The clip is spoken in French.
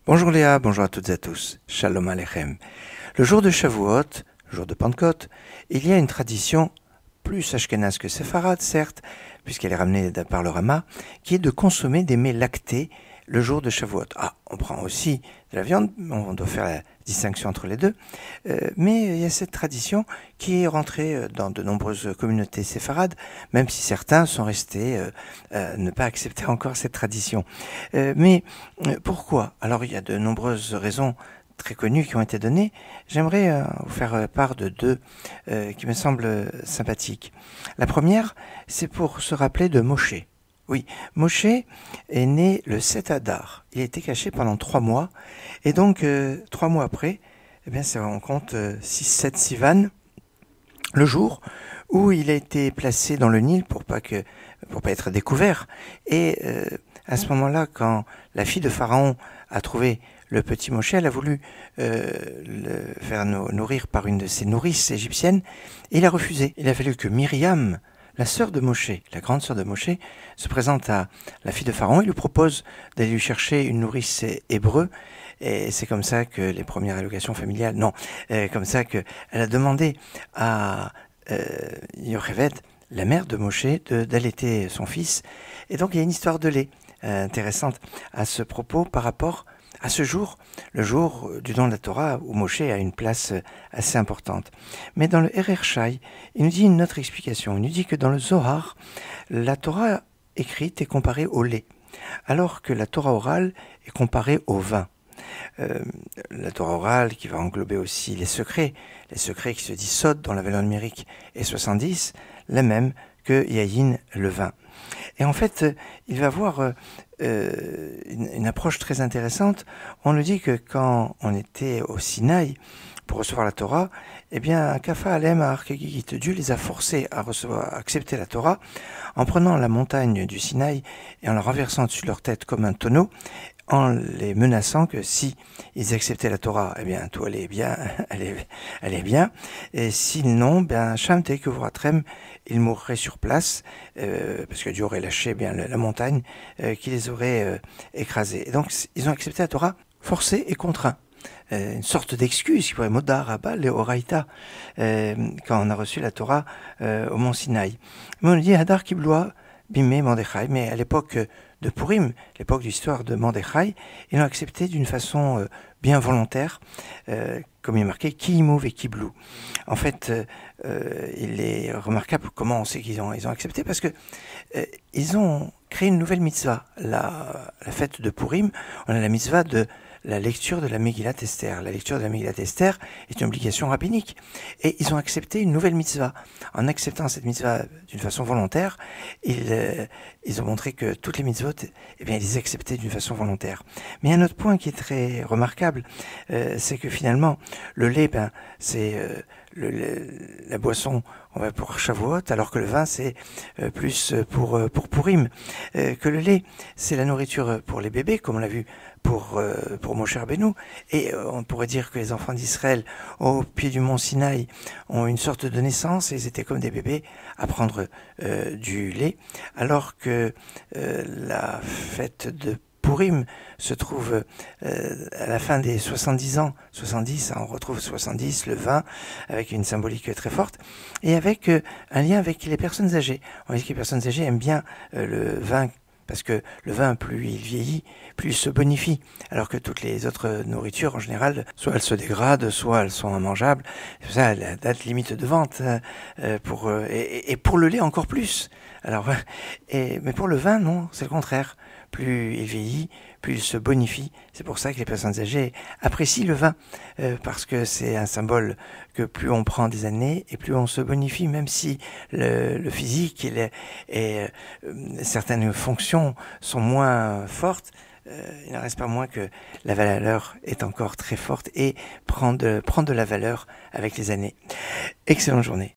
Bonjour Léa, bonjour à toutes et à tous. Shalom Aleichem. Le jour de Shavuot, le jour de Pentecôte, il y a une tradition plus ashkénaze que séfarade, certes, puisqu'elle est ramenée par le Rama, qui est de consommer des mets lactés le jour de Shavuot. Ah, on prend aussi de la viande, on doit faire la distinction entre les deux, mais il y a cette tradition qui est rentrée dans de nombreuses communautés séfarades, même si certains sont restés ne pas accepter encore cette tradition. Mais pourquoi? Alors il y a de nombreuses raisons très connues qui ont été données. J'aimerais vous faire part de deux qui me semblent sympathiques. La première, c'est pour se rappeler de Moshe. Oui, Moshe est né le 7 Adar. Il a été caché pendant 3 mois. Et donc, 3 mois après, eh bien, on compte 6-7 Sivan, le jour où il a été placé dans le Nil pour pas être découvert. Et à ce moment-là, quand la fille de Pharaon a trouvé le petit Moshe, elle a voulu le faire nourrir par une de ses nourrices égyptiennes. Et il a refusé. Il a fallu que Myriam, la sœur de Moshe, la grande sœur de Moshe, se présente à la fille de Pharaon et lui propose d'aller lui chercher une nourrice hébreu. Et c'est comme ça que les premières allocations familiales, comme ça qu'elle a demandé à Yocheved, la mère de Moshe, d'allaiter son fils. Et donc il y a une histoire de lait intéressante à ce propos par rapport à ce jour, le jour du don de la Torah, où Moshe a une place assez importante. Mais dans le Erer Shai, il nous dit une autre explication. Il nous dit que dans le Zohar, la Torah écrite est comparée au lait, alors que la Torah orale est comparée au vin. La Torah orale qui va englober aussi les secrets qui se disent sod dans la valeur numérique et 70, la même que Yayin, le vin. Et en fait, il va avoir une approche très intéressante. On nous dit que quand on était au Sinaï pour recevoir la Torah, eh bien, Kafa Alem à Arkegigit, Dieu les a forcés à accepter la Torah en prenant la montagne du Sinaï et en la renversant dessus de leur tête comme un tonneau, en les menaçant que si ils acceptaient la Torah, eh bien, tout allait bien, allait bien, et s'ils non, ben, Shamte que Voratrem, ils mourraient sur place, parce que Dieu aurait lâché bien la montagne qui les aurait écrasés. Et donc, ils ont accepté la Torah forcés et contraints. Une sorte d'excuse qui pourrait Modar, Abal et Oraïta, quand on a reçu la Torah au mont Sinaï. Mais on nous dit Hadar Kibloa, Bimé, Mordechai, mais à l'époque de Purim, l'époque de l'histoire de Mordechai, ils l'ont accepté d'une façon bien volontaire, comme il est marqué, Ki mouv et Ki blou. En fait, il est remarquable comment on sait qu'ils ont accepté, parce que ils ont créé une nouvelle mitzvah. La fête de Purim, on a la mitzvah de la lecture de la Megillat Esther. La lecture de la Megillat Esther est une obligation rabbinique. Et ils ont accepté une nouvelle mitzvah. En acceptant cette mitzvah d'une façon volontaire, ils ont montré que toutes les mitzvot, eh bien, ils les acceptaient d'une façon volontaire. Mais un autre point qui est très remarquable, c'est que finalement, le lait, c'est la boisson, on va pour Shavuot, alors que le vin, c'est plus pour Purim. Que le lait, c'est la nourriture pour les bébés, comme on l'a vu pour Moshe Rabbeinu. Et on pourrait dire que les enfants d'Israël, au pied du mont Sinaï, ont une sorte de naissance, et ils étaient comme des bébés à prendre du lait, alors que la fête de Purim se trouve à la fin des 70 ans, 70, on retrouve 70, le vin, avec une symbolique très forte, et avec un lien avec les personnes âgées. On dit que les personnes âgées aiment bien le vin, parce que le vin, plus il vieillit, plus il se bonifie, alors que toutes les autres nourritures, en général, soit elles se dégradent, soit elles sont immangeables. C'est pour ça la date limite de vente, et pour le lait encore plus. Alors, mais pour le vin, non, c'est le contraire. Plus il vieillit, plus il se bonifie. C'est pour ça que les personnes âgées apprécient le vin, parce que c'est un symbole que plus on prend des années et plus on se bonifie, même si le physique et certaines fonctions sont moins fortes. Il n'en reste pas moins que la valeur est encore très forte et prend de la valeur avec les années. Excellente journée.